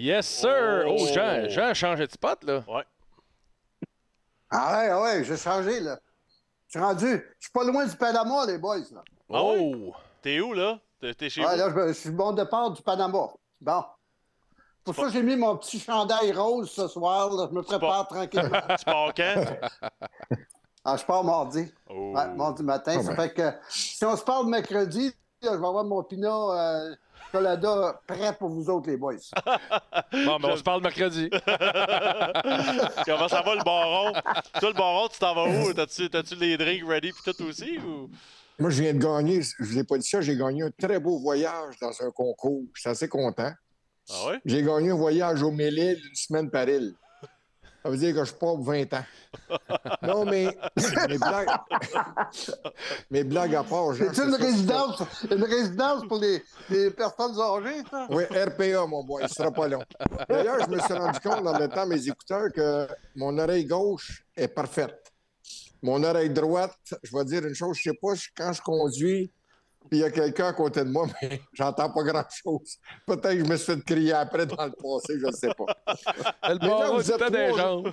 Yes, sir! Oh, Jean a changé de spot, là. Ouais. Ah ouais, j'ai changé, là. Je suis pas loin du Panama, les boys, là. Oh! T'es où, là? T'es chez Ouais, vous? là, je suis bon départ du Panama. Bon. Pour ça, j'ai mis mon petit chandail rose ce soir, là. Je me prépare tranquillement. Tu pars quand? Ah, je pars mardi. Oh. Ouais, mardi matin. Ça fait que si on se parle mercredi, là, je vais avoir mon Pinot Colada prêt pour vous autres, les boys. Bon, ben on se parle mercredi. Comment ça va, le baron? Toi, le baron, tu t'en vas où? T'as-tu les drinks ready pis tout aussi? Ou... Moi, je viens de gagner, je vous ai pas dit ça, j'ai gagné un très beau voyage dans un concours. Je suis assez content. Ah ouais? J'ai gagné un voyage au Mélile une semaine par île. Ça veut dire que je pars pour 20 ans. Non, mais mes blagues à part, Jean, C'est une résidence pour les personnes âgées, ça? Oui, RPA, mon boy, il sera pas long. D'ailleurs, je me suis rendu compte dans le temps, mes écouteurs, que mon oreille gauche est parfaite. Mon oreille droite, je vais dire une chose, je sais pas, quand je conduis, puis il y a quelqu'un à côté de moi, mais j'entends pas grand-chose. Peut-être que je me suis fait crier après dans le passé, je ne sais pas. Le baron, c'est pas des jambes.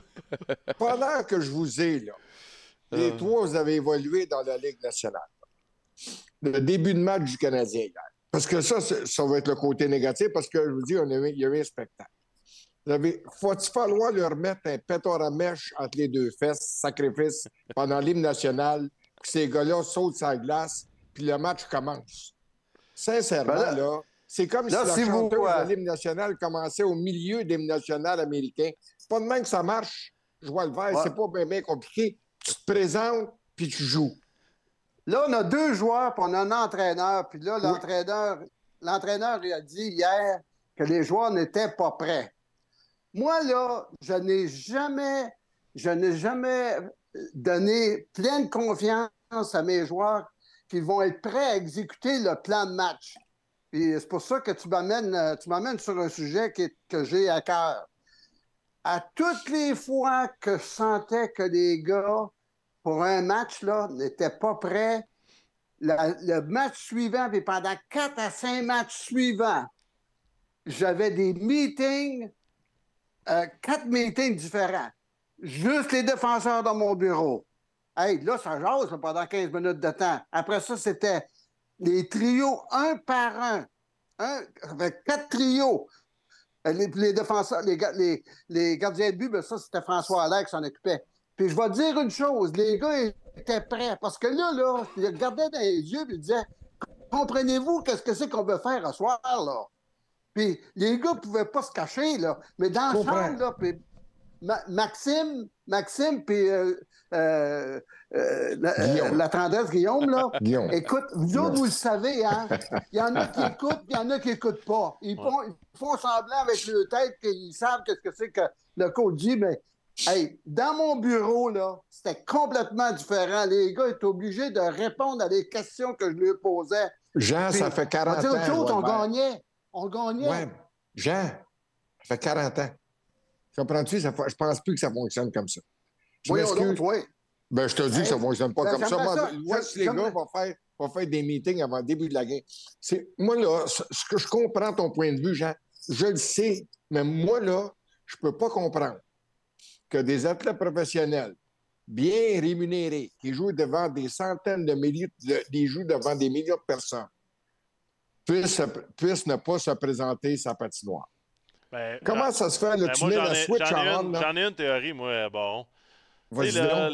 Pendant que je vous ai, là, les trois, vous avez évolué dans la Ligue nationale. Le début de match du Canadien hier. Parce que ça va être le côté négatif, parce que je vous dis, il y a eu un spectacle. Faut-il falloir leur mettre un pétard à mèche entre les deux fesses, sacrifice, pendant l'hymne national, que ces gars-là sautent sur la glace, puis le match commence. Sincèrement, là, c'est comme si la chanteuse de l'hymne national commençait au milieu de l'hymne national américain. C'est pas de même que ça marche. Je vois le vert, c'est pas bien compliqué. Tu te présentes, puis tu joues. Là, on a deux joueurs, puis on a un entraîneur. Puis là, l'entraîneur il a dit hier que les joueurs n'étaient pas prêts. Moi, là, je n'ai jamais donné pleine confiance à mes joueurs qui vont être prêts à exécuter le plan de match. Puis c'est pour ça que tu m'amènes sur un sujet que j'ai à cœur. À toutes les fois que je sentais que les gars, pour un match, là, n'étaient pas prêts, le match suivant, puis pendant 4 à 5 matchs suivants, j'avais des meetings, 4 meetings différents. Juste les défenseurs dans mon bureau. Hey, là, ça jase là, pendant 15 minutes de temps. Après ça, c'était les trios un par un. Avec 4 trios. Les défenseurs, les gardiens de but, ben ça, c'était François Allaire qui s'en occupait. Puis je vais te dire une chose, les gars étaient prêts. Parce que là, ils regardaient dans les yeux et ils disaient comprenez-vous qu'est-ce que c'est qu'on veut faire ce soir, là? Puis les gars ne pouvaient pas se cacher, là. Mais dans le champ, là, puis Maxime, puis la tendresse Guillaume, là. Écoute, vous autres, vous le savez, hein? Il y en a qui écoutent, puis il y en a qui n'écoutent pas. Ils font semblant avec leur tête qu'ils savent qu'est-ce que c'est que le coach dit, mais hey, dans mon bureau, là, c'était complètement différent. Les gars étaient obligés de répondre à des questions que je leur posais. Jean, puis, ça fait 40 ans. On gagnait. On gagnait. Ouais. Jean, ça fait 40 ans. Comprends-tu? Je pense plus que ça fonctionne comme ça. Oui. Ben, je te dis que ça ne fonctionne pas comme ça. Moi, si les gars vont faire des meetings avant le début de la game. Moi, là, ce que je comprends ton point de vue, Jean, je le sais, mais moi, là, je ne peux pas comprendre que des athlètes professionnels bien rémunérés qui jouent devant des centaines de milliers, qui jouent devant des millions de personnes puissent ne pas se présenter sa patinoire. Ben, comment ça se fait? Là, tu mets la switch on? J'en ai une théorie, moi, bon. Tu sais, là,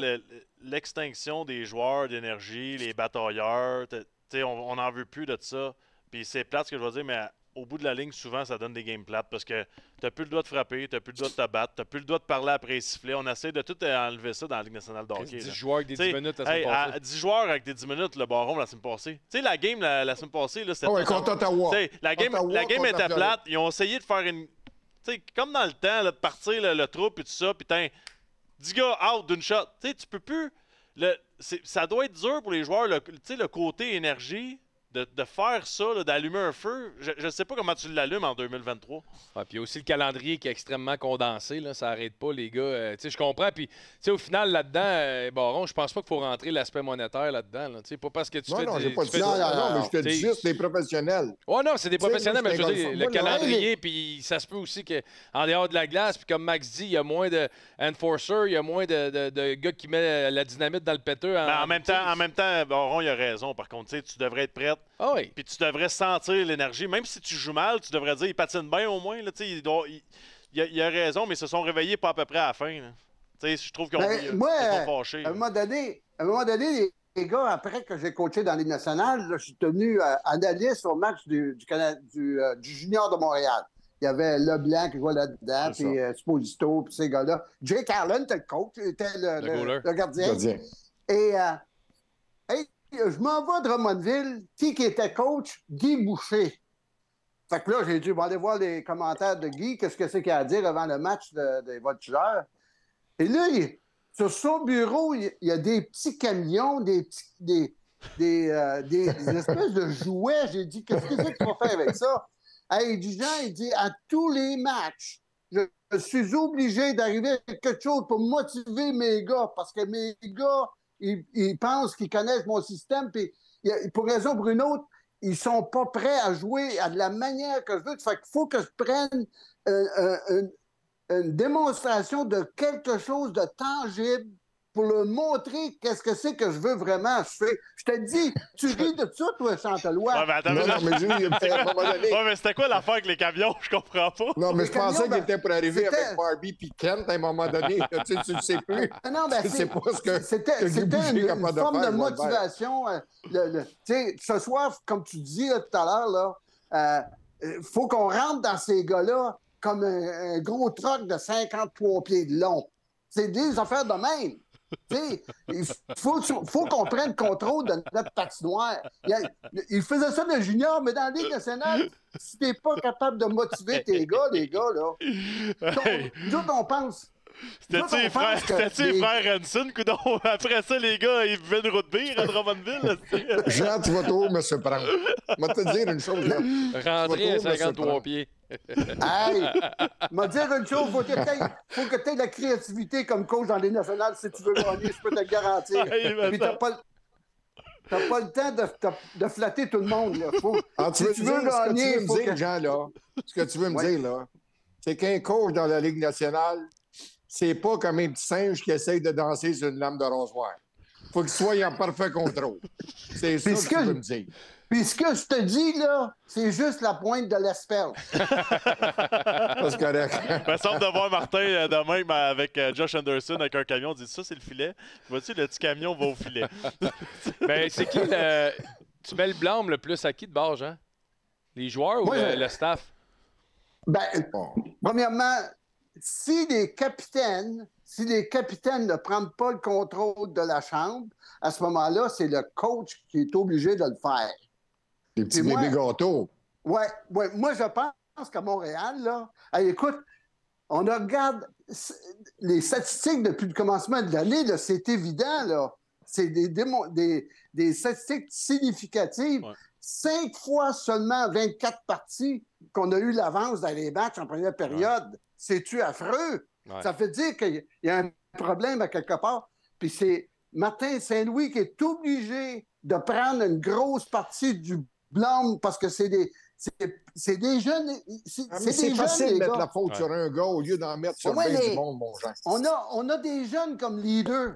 l'extinction des joueurs d'énergie, les batailleurs, on n'en veut plus de ça. Puis c'est plate ce que je veux dire, mais au bout de la ligne, souvent, ça donne des games plates parce que t'as plus le droit de frapper, t'as plus le droit de te battre, t'as plus le droit de parler après les sifflets. On essaie de tout enlever ça dans la Ligue nationale de hockey. 10 joueurs avec des 10 minutes la semaine passée. 10 joueurs avec des 10 minutes, le baron la semaine passée. Tu sais, la game la semaine passée, là, c'était... contre Ottawa. La game était plate. Ils ont essayé de faire une... Tu sais, comme dans le temps, là, de partir le troupe et tout ça, putain, 10 gars out d'une shot. Tu sais, tu peux plus... Ça doit être dur pour les joueurs, le côté énergie. de faire ça, d'allumer un feu, je ne sais pas comment tu l'allumes en 2023. Ouais, puis il y a aussi le calendrier qui est extrêmement condensé. Là, ça n'arrête pas, les gars. Tu sais, je comprends. Puis, tu sais, au final, là-dedans, Baron, je pense pas qu'il faut rentrer l'aspect monétaire là-dedans. Là. Tu sais, pas parce que tu fais... Non, j'ai pas dit ça. Non, mais je te dis juste des professionnels. Oh non, c'est des professionnels, mais je veux dire, le moi, calendrier, puis ça se peut aussi qu'en dehors de la glace, puis comme Max dit, il y a moins de enforcers, il y a moins de gars qui mettent la dynamite dans le péteux. En même temps, Baron, il a raison. Par contre, tu devrais être prête. Ah oui. Puis tu devrais sentir l'énergie. Même si tu joues mal, tu devrais dire il patine bien au moins. Là, il a raison, mais ils se sont réveillés pas à peu près à la fin. Je trouve qu'ils sont fâchés. À un moment donné, les gars, après que j'ai coaché dans les nationales, là, je suis devenu analyste au match du Junior de Montréal. Il y avait Leblanc qui jouait là-dedans, puis Sposito, puis ces gars-là. Jake Allen était le coach, était le gardien. Et je m'en vais à Drummondville. Qui était coach? Guy Boucher. Fait que là, j'ai dû aller voir les commentaires de Guy, qu'est-ce que c'est qu'il a à dire avant le match des voltigeurs. Et là, sur son bureau, il y a des petits camions, des espèces de jouets. J'ai dit, qu'est-ce que c'est qu'il faut faire avec ça? Il dit, à tous les matchs, je suis obligé d'arriver avec quelque chose pour motiver mes gars, parce que mes gars, ils pensent qu'ils connaissent mon système, puis pour raison ou pour une autre, ils sont pas prêts à jouer à de la manière que je veux. Fait qu'il faut que je prenne une démonstration de quelque chose de tangible pour leur montrer qu'est-ce que c'est que je veux vraiment. Je te dis, tu ris de ça, toi, Chantelois. Ouais, mais attends, mais c'était quoi l'affaire avec les camions? Je comprends pas. Non, mais je pensais qu'il était pour arriver avec Barbie puis Kent à un moment donné. Tu le sais plus. Non, ben, c'était une forme de motivation. Ce soir, comme tu dis là, tout à l'heure, il faut qu'on rentre dans ces gars-là comme un gros truck de 53 pieds de long. C'est des affaires de même. Il faut qu'on prenne contrôle de notre patinoire. Il faisait ça de junior, mais dans la Ligue nationale, si t'es pas capable de motiver tes gars, les gars, là. Nous autres, on pense. C'était-tu les frères Hanson, coudon? Après ça, les gars, ils buvaient une route bière à Drummondville. Jean, tu vas trop me surprendre. Je vais te dire une chose. Rentrer à 53 pieds. Hey! M'a dire une chose, faut que tu aies de la créativité comme coach dans les nationales si tu veux gagner, je peux te le garantir. Puis t'as pas le temps de flatter tout le monde. Là. Si tu veux gagner, Jean, là, ce que tu veux me dire, là, c'est qu'un coach dans la Ligue nationale, c'est pas comme un petit singe qui essaye de danser sur une lame de rasoir. Faut qu'il soit en parfait contrôle. C'est ça que tu veux me dire. Puis ce que je te dis, là, c'est juste la pointe de l'asperge. C'est correct. Il me semble de voir Martin demain avec Josh Anderson avec un camion. On dit ça, c'est le filet. Vois-tu, le petit camion va au filet. Ben, c'est qui tu mets le blâme le plus à qui de base, Jean? Les joueurs ou le staff? Ben, premièrement, si les capitaines ne prennent pas le contrôle de la chambre, à ce moment-là, c'est le coach qui est obligé de le faire. Les petits bébés gâteaux. Oui. Moi, je pense qu'à Montréal, là, écoute, on regarde les statistiques depuis le commencement de l'année, là, c'est évident, là. C'est des statistiques significatives. Ouais. 5 fois seulement 24 parties qu'on a eu l'avance dans les matchs en première période. Ouais. C'est-tu affreux? Ouais. Ça fait dire qu'il y a un problème à quelque part. Puis c'est Martin Saint-Louis qui est obligé de prendre une grosse partie du blâme parce que c'est des jeunes. C'est facile de mettre la faute sur un gars au lieu d'en mettre sur le du monde, mon Jean. On a des jeunes comme leaders.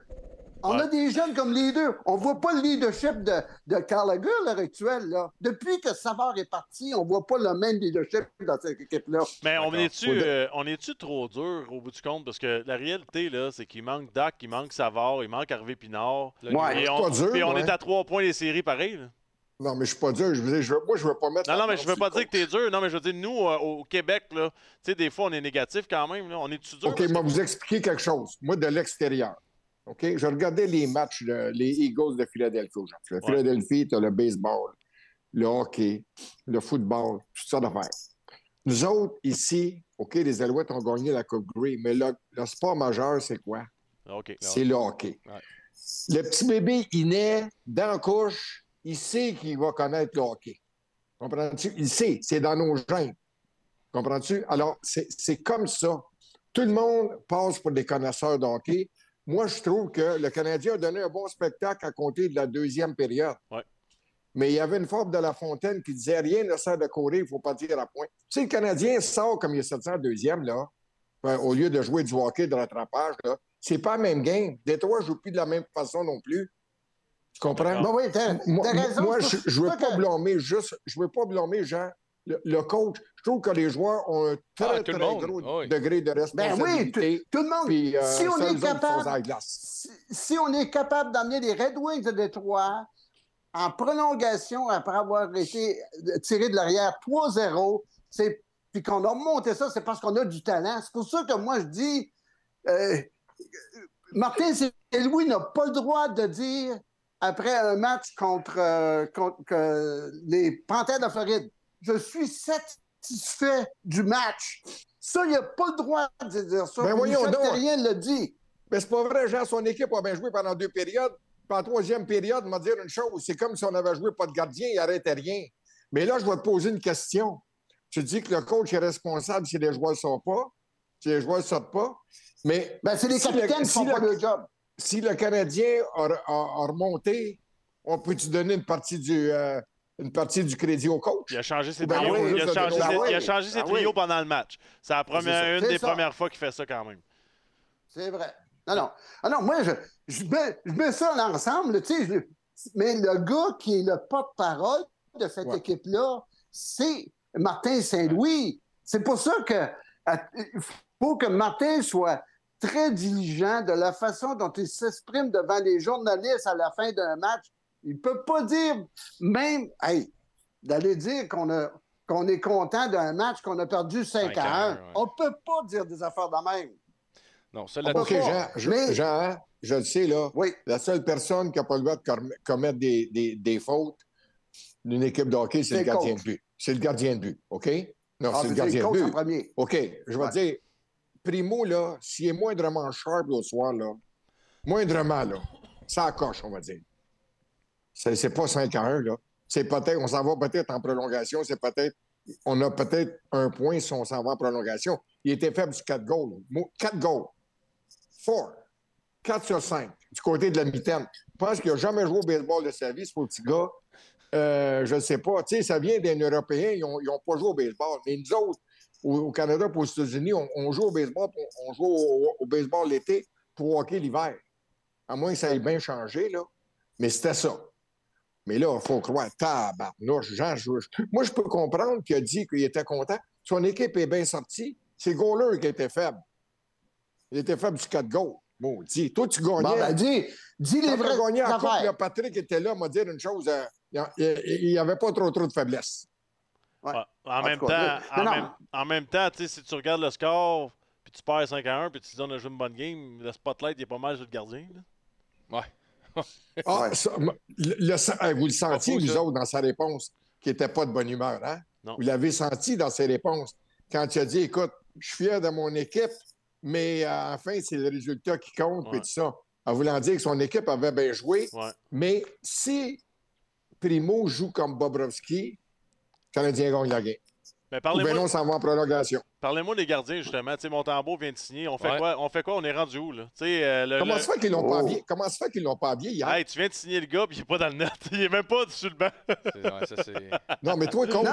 On a des jeunes comme leaders. On ne voit pas le leadership de Gallagher à l'heure actuelle. Là. Depuis que Savard est parti, on ne voit pas le même leadership dans cette équipe-là. Mais on est-tu trop dur au bout du compte? Parce que la réalité, là, c'est qu'il manque Dak, il manque Savard, il manque Harvey Pinard. Ouais, et on est à 3 points des séries pareil. Là. Non, mais je suis pas dur. Moi, je veux pas mettre... Non, mais je veux pas dire que t'es dur. Non, mais je veux dire, nous, au Québec, là, tu sais, des fois, on est négatif quand même. Là. On est-tu dur? OK, moi, vous expliquer quelque chose. Moi, de l'extérieur. OK? Je regardais les matchs, les Eagles de Philadelphie aujourd'hui. Ouais. Philadelphie, tu as le baseball, le hockey, le football, tout ça d'affaires. Nous autres, ici, OK, les Alouettes ont gagné la Coupe Grey, mais le sport majeur, c'est quoi? Okay, c'est le hockey. Ouais. Le petit bébé, il naît dans la couche, il sait qu'il va connaître le hockey. Comprends-tu? Il sait, c'est dans nos gènes. Comprends-tu? Alors, c'est comme ça. Tout le monde passe pour des connaisseurs de hockey. Moi, je trouve que le Canadien a donné un bon spectacle à compter de la deuxième période. Ouais. Mais il y avait une forme de La Fontaine qui disait « Rien ne sert de courir, il ne faut pas dire à point ». Tu sais, le Canadien sort comme il est sorti en deuxième, là, au lieu de jouer du hockey de rattrapage, là. C'est pas la même game. Détroit ne joue plus de la même façon non plus. Tu comprends? Ben oui, t'as raison. Moi, je ne veux pas blâmer Jean, le coach. Je trouve que les joueurs ont un très gros degré de responsabilité. Ben oui, tout le monde. Puis, si on est capable d'amener les Red Wings de Détroit en prolongation après avoir été tiré de l'arrière 3-0, puis qu'on a remonté ça, c'est parce qu'on a du talent. C'est pour ça que moi, je dis, Martin Saint-Louis n'a pas le droit de dire, après un match contre les Panthères de Floride, je suis satisfait du match. Ça, il n'a pas le droit de dire ça. Ben voyons donc. Rien le dit. Mais c'est pas vrai, Jean. Son équipe a bien joué pendant 2 périodes. Puis en 3e période, il m'a dit une chose. C'est comme si on avait joué pas de gardien, il n'arrêtait rien. Mais là, je vais te poser une question. Tu dis que le coach est responsable si les joueurs ne sortent pas, si les joueurs ne sortent pas. Mais c'est les capitaines qui font pas le job. Si le Canadien a remonté, on peut-tu donner une partie du crédit au coach? Il a changé ses trios. Il a changé ses trios pendant le match. C'est une des premières fois qu'il fait ça quand même. C'est vrai. Non, moi, je mets ça ensemble, tu sais. Mais le gars qui est le porte-parole de cette équipe-là, c'est Martin Saint-Louis. C'est pour ça qu'il faut que Martin soit très diligent de la façon dont il s'exprime devant les journalistes à la fin d'un match. Il ne peut pas dire même, d'aller dire qu'on est content d'un match qu'on a perdu 5-1. On ne peut pas dire des affaires de même. Non, ça OK, Jean, je le sais, là. Oui. La seule personne qui n'a pas le droit de commettre des fautes d'une équipe de hockey, c'est le gardien de but. C'est le gardien de but, OK? Non, c'est le gardien de but. En premier. OK, je vais te dire, Primo, là, s'il est moindrement sharp l'autre soir, là, moindrement, là, ça coche, on va dire. C'est pas 5-1, là. C'est peut-être, on s'en va peut-être en prolongation, on a peut-être un point si on s'en va en prolongation. Il était faible du 4 goals. 4 goals. 4 sur 5, du côté de la mitaine. Je pense qu'il n'a jamais joué au baseball de sa vie, ce petit gars. Je ne sais pas. Tu sais, ça vient des Européens, ils n'ont pas joué au baseball. Mais nous autres, au Canada et aux États-Unis, on joue au baseball, on joue au baseball l'été pour hockey l'hiver. À moins que ça ait bien changé, là. Mais c'était ça. Mais là, il faut croire, tabarnouche, moi, je peux comprendre qu'il a dit qu'il était content. Son équipe est bien sortie. C'est Goaler qui était faible. Il était faible du 4 goals. Bon, dis, toi, tu gagnais. Bon, ben, dis les vrais gagné en affaires. coupe, Patrick était là, m'a dit une chose, il n'y avait pas trop de faiblesse. Ouais. En même temps, si tu regardes le score, puis tu perds 5-1, puis tu dis on a joué une bonne game, le spotlight, il est pas mal sur le gardien. Là. Ouais. Ça, vous le sentiez, vous autres, dans sa réponse, qui n'était pas de bonne humeur, hein? Non. Vous l'avez senti dans ses réponses. Quand tu as dit, écoute, je suis fier de mon équipe, mais enfin, c'est le résultat qui compte, puis tout ça. En voulant dire que son équipe avait bien joué. Ouais. Mais si Primo joue comme Bobrovski, le Canadien gagne la game. Ou bien non, ça va en prolongation. Parlez-moi des gardiens, justement. Montembeault vient de signer. On fait quoi? On est rendu où, là? Comment se fait qu'ils l'ont pas habillé? Comment se fait qu'ils l'ont pas habillé hier? Hey, tu viens de signer le gars, puis il n'est pas dans le net. Il n'est même pas sur le banc. Non, mais toi, coach,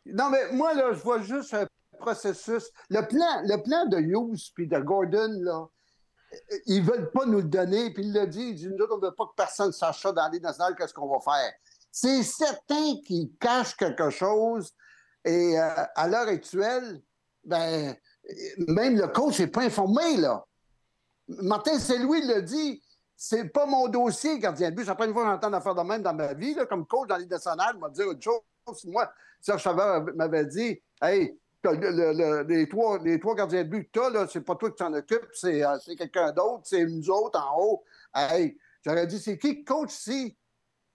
Non, mais moi, là, je vois juste un processus. Le plan de Hughes puis de Gordon, là, ils veulent pas nous le donner, puis il l'a dit, il dit, nous autres, on ne veut pas que personne sache ça dans les nationales, qu'est-ce qu'on va faire. C'est certain qu'ils cachent quelque chose. Et à l'heure actuelle, ben, même le coach n'est pas informé, là. Martin Saint-Louis l'a dit, c'est pas mon dossier, gardien de but. C'est la première fois que j'entends d'affaires de même dans ma vie, là, comme coach dans les nationales, il m'a dit autre chose. Moi, Serge Savard m'avait dit, hey, les trois gardiens de but que tu as, là, c'est pas toi qui t'en occupes, c'est quelqu'un d'autre, c'est nous autres en haut. Hey, j'aurais dit, c'est qui le coach ici?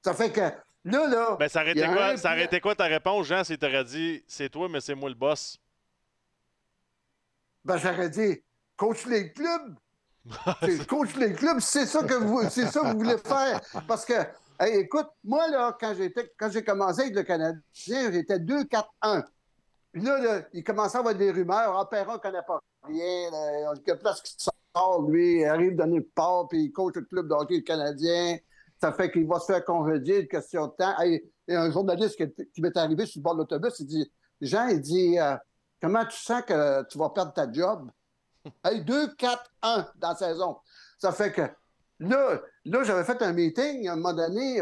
Ça fait que là. Ben, ça aurait été quoi ta réponse, Jean, si tu aurais dit c'est toi, mais c'est moi le boss? Ben, j'aurais dit coach les clubs. Je coach les clubs, c'est ça que vous voulez faire. Parce que, hey, écoute, moi, là, quand j'ai commencé avec le Canadien, j'étais 2-4-1. Puis là, il commençait à avoir des rumeurs. Ah, Perron ne connaît pas rien. Il y a place qui sort, lui. Il arrive de nulle part, puis il coach le club de hockey canadien. Ça fait qu'il va se faire congédier une question de temps. Hey, il y a un journaliste qui m'est arrivé sur le bord de l'autobus. Il dit, Jean, il dit, comment tu sens que tu vas perdre ta job? Hey, 2-4-1 dans la saison. Ça fait que là j'avais fait un meeting à un moment donné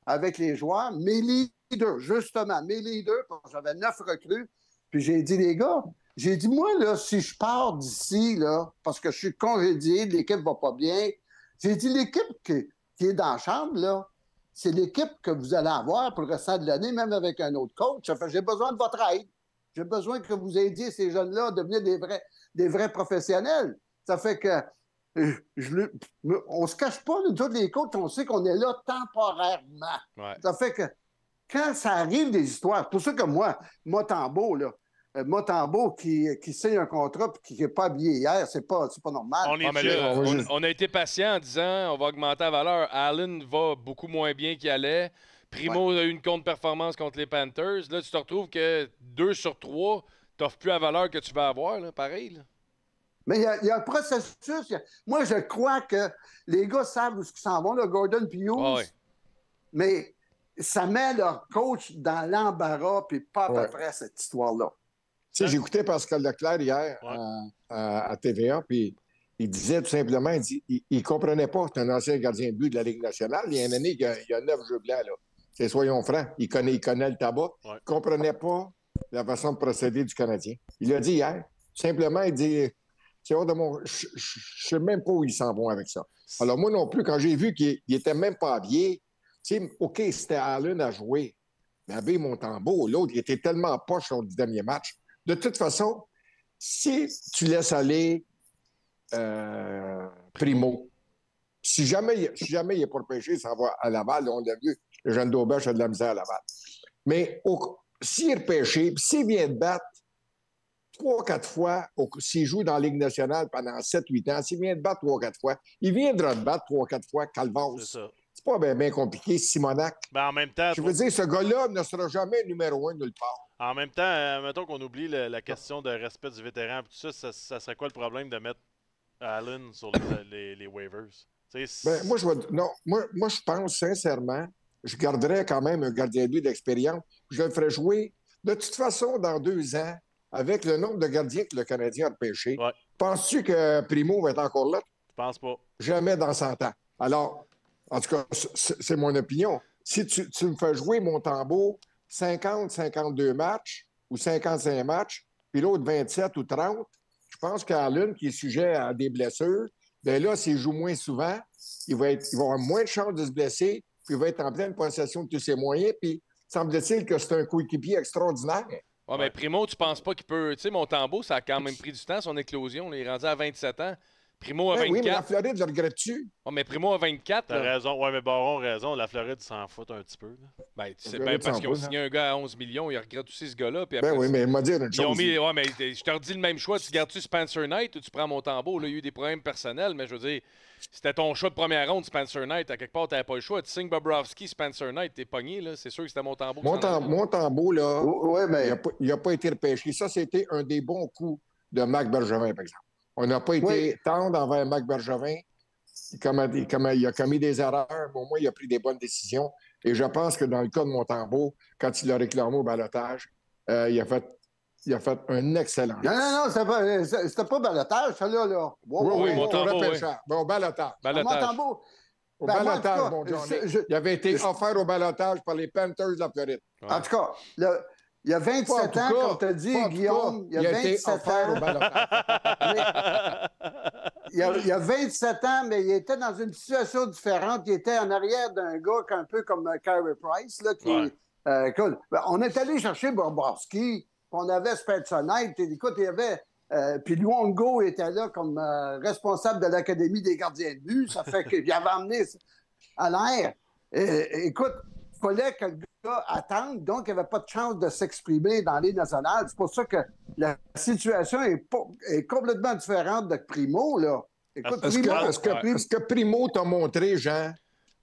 avec les joueurs, mes leaders, justement, mes leaders, parce que j'avais 9 recrues. Puis j'ai dit, les gars, j'ai dit, moi, là, si je pars d'ici, là, parce que je suis congédié, l'équipe va pas bien, j'ai dit, l'équipe qui est dans la chambre, là, c'est l'équipe que vous allez avoir pour le restant de l'année, même avec un autre coach. Ça fait, j'ai besoin de votre aide. J'ai besoin que vous aidiez ces jeunes-là à devenir des vrais professionnels. Ça fait que on se cache pas, nous tous les coachs, on sait qu'on est là temporairement. Ouais. Ça fait que quand ça arrive des histoires, c'est pour ça que moi, Montembeault, là, Montembeault qui signe un contrat et qui n'est pas habillé hier, c'est pas normal. On a été patient en disant on va augmenter la valeur. Allen va beaucoup moins bien qu'il allait. Primo a eu une contre-performance contre les Panthers. Là, tu te retrouves que 2 sur 3, tu n'offres plus la valeur que tu vas avoir, là, pareil. Là. Mais il y a un processus. Moi, je crois que les gars savent où ils s'en vont, le Gordon et Hughes. Mais ça met leur coach dans l'embarras, puis pas à peu près cette histoire-là. Tu sais, j'écoutais Pascal Leclerc hier à TVA, puis il disait tout simplement, il ne comprenait pas, c'est un ancien gardien de but de la Ligue nationale. Il y a une année, il y a 9 jeux blancs, là. C'est soyons francs, il connaît le tabac. Il ne comprenait pas la façon de procéder du Canadien. Il l'a dit hier. Simplement, il dit, c'est hors de mon... Je ne sais même pas où ils s'en vont avec ça. Alors moi non plus, quand j'ai vu qu'il n'était même pas habillé, tu sais, OK, c'était Allen à jouer, mais habillé Montembeault, l'autre, il était tellement poche sur le dernier match. De toute façon, si tu laisses aller Primo, si jamais il n'est pas repêché, ça va à Laval. On l'a vu, le jeune d'Aubèche a de la misère à Laval. Mais s'il est repêché, s'il vient de battre 3-4 fois, s'il joue dans la Ligue nationale pendant 7-8 ans, s'il vient de battre 3-4 fois, il viendra de battre 3-4 fois Calvas. C'est pas bien compliqué, Simonac. Ben en même temps, je veux dire, ce gars-là ne sera jamais numéro 1 nulle part. En même temps, mettons qu'on oublie la question de respect du vétéran et tout ça, ça serait quoi le problème de mettre Allen sur les waivers? Ben, moi, je pense sincèrement, je garderais quand même un gardien de but d'expérience. Je le ferais jouer. De toute façon, dans 2 ans, avec le nombre de gardiens que le Canadien a repêché, penses-tu que Primo va être encore là? Je pense pas. Jamais dans 100 ans. Alors, en tout cas, c'est mon opinion. Si tu me fais jouer Montembeault 50-52 matchs ou 55 matchs, puis l'autre 27 ou 30, je pense qu'Allen, qui est sujet à des blessures, bien là, s'il joue moins souvent, il va avoir moins de chances de se blesser, puis il va être en pleine possession de tous ses moyens, puis semble-t-il que c'est un coéquipier extraordinaire. Oui, mais Primo, tu penses pas qu'il peut... Tu sais, Montembeault, ça a quand même pris du temps, son éclosion. Il est rendu à 27 ans. Primo à 24. Oui, mais la Floride, je le regrette-tu? Oh, mais Primo à 24. T'as raison. Oui, mais Baron a raison. La Floride s'en fout un petit peu. Là. Ben, tu sais bien parce qu'ils ont signé un gars à 11 millions. Ils regrettent aussi ce gars-là. Puis après, oui, mais il m'a dit une chose. Ils ont mis... Ouais, mais je te redis le même choix. Tu gardes-tu Spencer Knight ou tu prends Montembeault? Là, il y a eu des problèmes personnels, mais je veux dire, c'était ton choix de première ronde, Spencer Knight. À quelque part, tu n'avais pas le choix. Tu signes Bobrovsky, Spencer Knight, t'es pogné. Là. C'est sûr que c'était Montembeault. Montembeault, là, mais... il n'a pas été repêché. Ça, c'était un des bons coups de Marc Bergevin, par exemple. On n'a pas été tendre envers Marc Bergevin. Il a commis des erreurs, mais au moins, il a pris des bonnes décisions. Et je pense que dans le cas de Montembeault, quand il a réclamé au balotage, il a fait un excellent. Non, c'était pas balotage, ça là. Oui, Montembeault, au balotage. Montembeault. Au balotage, mon Johnny. Il avait été offert au balotage par les Panthers de la Floride. En tout cas, il y a 27 ans, comme tu as dit, Guillaume. Il a été offert au balotage. Il y a 27 ans, mais il était dans une situation différente. Il était en arrière d'un gars un peu comme Carey Price. Là, on est allé chercher Bobrovsky, on avait Spencer Knight. Écoute, il y avait... puis Luongo était là comme responsable de l'Académie des gardiens de but. Ça fait qu'il avait emmené à l'air. Écoute, il fallait que le gars attende, donc il n'y avait pas de chance de s'exprimer dans les nationales. C'est pour ça que la situation est complètement différente de Primo, là. Écoute, est-ce que Primo t'a montré, Jean,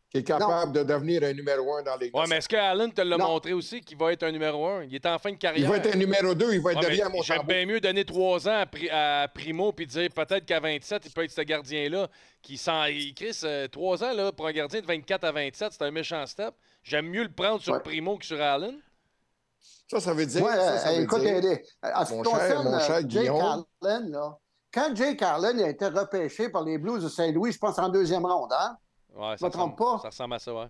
qu'il est capable de devenir un numéro 1 dans les Oui, mais est-ce que Allen te l'a montré aussi qu'il va être un numéro 1? Il est en fin de carrière. Il va être un numéro 2, il va être derrière Montembeault. J'aime bien mieux donner 3 ans à Primo puis dire peut-être qu'à 27, il peut être ce gardien-là qui Chris, 3 ans là, pour un gardien de 24 à 27, c'est un méchant step. J'aime mieux le prendre sur Primo que sur Allen. Ça veut dire... écoute, mon cher Guillaume, Allen, là, quand Jake Allen a été repêché par les Blues de Saint-Louis, je pense en 2e ronde, hein? Ouais, je ne me trompe pas. Ça ressemble à ça, ouais.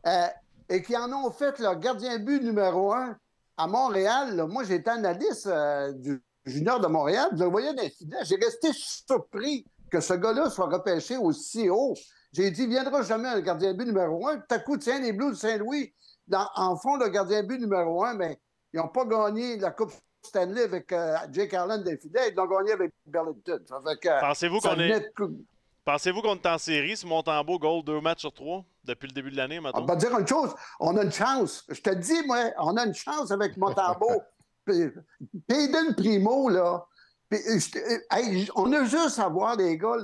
Et qui en ont fait leur gardien but numéro 1 à Montréal. Là. Moi, j'étais analyste du Junior de Montréal. Je le voyais dans les filets. J'ai resté surpris que ce gars-là soit repêché aussi haut. J'ai dit, il ne viendra jamais un gardien but numéro 1. Tout à coup, tiens, les Blues de Saint-Louis, en fond, le gardien but numéro 1, mais ils n'ont pas gagné la Coupe Stanley avec Jake Allen des filets. Ils l'ont gagné avec Burlington. Pensez-vous qu'on est en série si Montembeault goal 2 matchs sur 3 depuis le début de l'année, maintenant? On va dire une chose, on a une chance. Je te dis, moi, on a une chance avec Montembeault. Payden Primo, là. On a juste à voir les gars.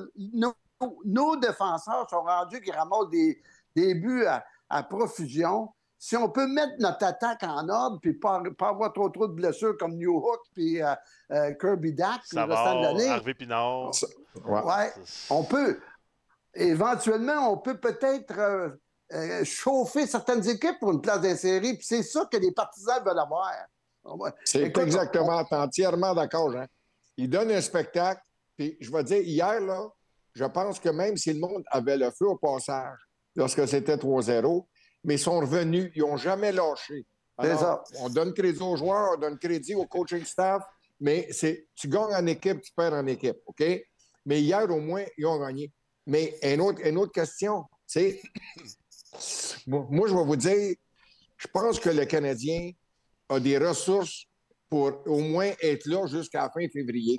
Nos défenseurs sont rendus qui ramassent des buts à profusion. Si on peut mettre notre attaque en ordre puis pas avoir trop de blessures comme New Hook puis Kirby Dack le restant de l'année. Harvey Pinard. Ouais, on peut. Éventuellement, on peut peut-être chauffer certaines équipes pour une place des séries. Puis c'est ça que les partisans veulent avoir. C'est exactement, entièrement d'accord, Jean. Ils donnent un spectacle. Puis je vais dire, hier, là, je pense que même si le monde avait le feu au passage lorsque c'était 3-0, mais ils sont revenus, ils n'ont jamais lâché. Alors, on donne crédit aux joueurs, on donne crédit au coaching staff, mais tu gagnes en équipe, tu perds en équipe, OK? Mais hier, au moins, ils ont gagné. Mais une autre question, tu sais, moi, je vais vous dire, je pense que le Canadien a des ressources pour au moins être là jusqu'à la fin février.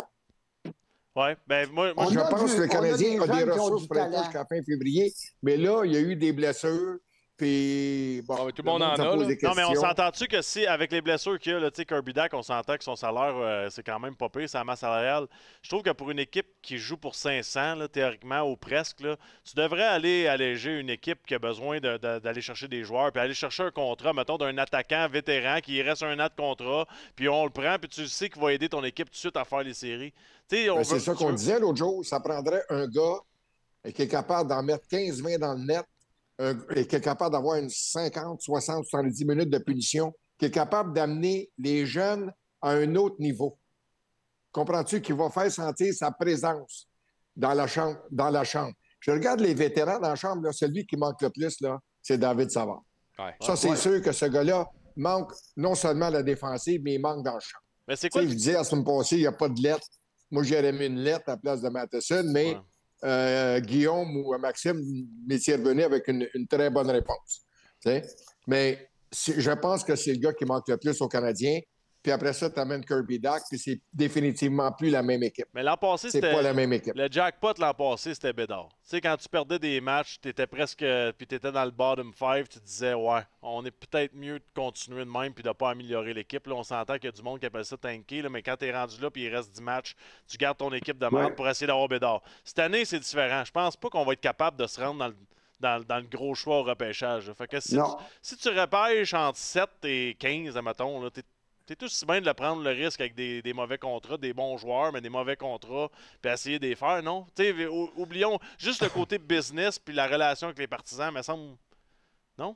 Oui, bien, moi je pense que le Canadien a des ressources pour être là jusqu'à la fin février, mais là, il y a eu des blessures. Puis, bon, tout le monde en a. Non, mais on s'entend-tu que si, avec les blessures qu'il y a, là, Kirby Dack, on s'entend que son salaire, c'est quand même pas pire, sa masse salariale. Je trouve que pour une équipe qui joue pour 500, là, théoriquement, ou presque, là, tu devrais aller alléger une équipe qui a besoin d'aller chercher des joueurs, puis aller chercher un contrat, mettons, d'un attaquant vétéran qui reste un an de contrat, puis on le prend, puis tu sais qu'il va aider ton équipe tout de suite à faire les séries. C'est ça qu'on disait l'autre jour, ça prendrait un gars qui est capable d'en mettre 15-20 dans le net, qui est capable d'avoir une 50, 60, 70 minutes de punition, qui est capable d'amener les jeunes à un autre niveau. Comprends-tu? Qui va faire sentir sa présence dans la chambre. Je regarde les vétérans dans la chambre, là, celui qui manque le plus, là, c'est David Savard. Ouais. Ça, c'est sûr que ce gars-là manque non seulement la défensive, mais il manque dans le champ. Mais c'est quoi? Je disais, la semaine passée, il n'y a pas de lettre. Moi, j'aurais mis une lettre à la place de Matheson, mais... Guillaume ou Maxime m'étaient revenus avec une très bonne réponse. T'sais? Mais je pense que c'est le gars qui manque le plus aux Canadiens. Puis après ça, tu amènes Kirby Dack, puis c'est définitivement plus la même équipe. Mais l'an passé, c'est pas la même équipe. Le jackpot l'an passé, c'était Bédard. Tu sais, quand tu perdais des matchs, tu étais presque. Puis tu étais dans le bottom 5, tu disais, ouais, on est peut-être mieux de continuer de même puis de ne pas améliorer l'équipe. Là, on s'entend qu'il y a du monde qui appelle ça tanker, là, mais quand tu es rendu là puis il reste 10 matchs, tu gardes ton équipe de merde pour essayer d'avoir Bédard. Cette année, c'est différent. Je pense pas qu'on va être capable de se rendre dans le gros choix au repêchage. Fait que si tu repêches entre 7 et 15, admettons, là, t'es tout aussi bien de prendre le risque avec des mauvais contrats, des bons joueurs, mais des mauvais contrats, puis essayer de les faire, non? T'sais, oublions juste le côté business puis la relation avec les partisans, me semble... Non?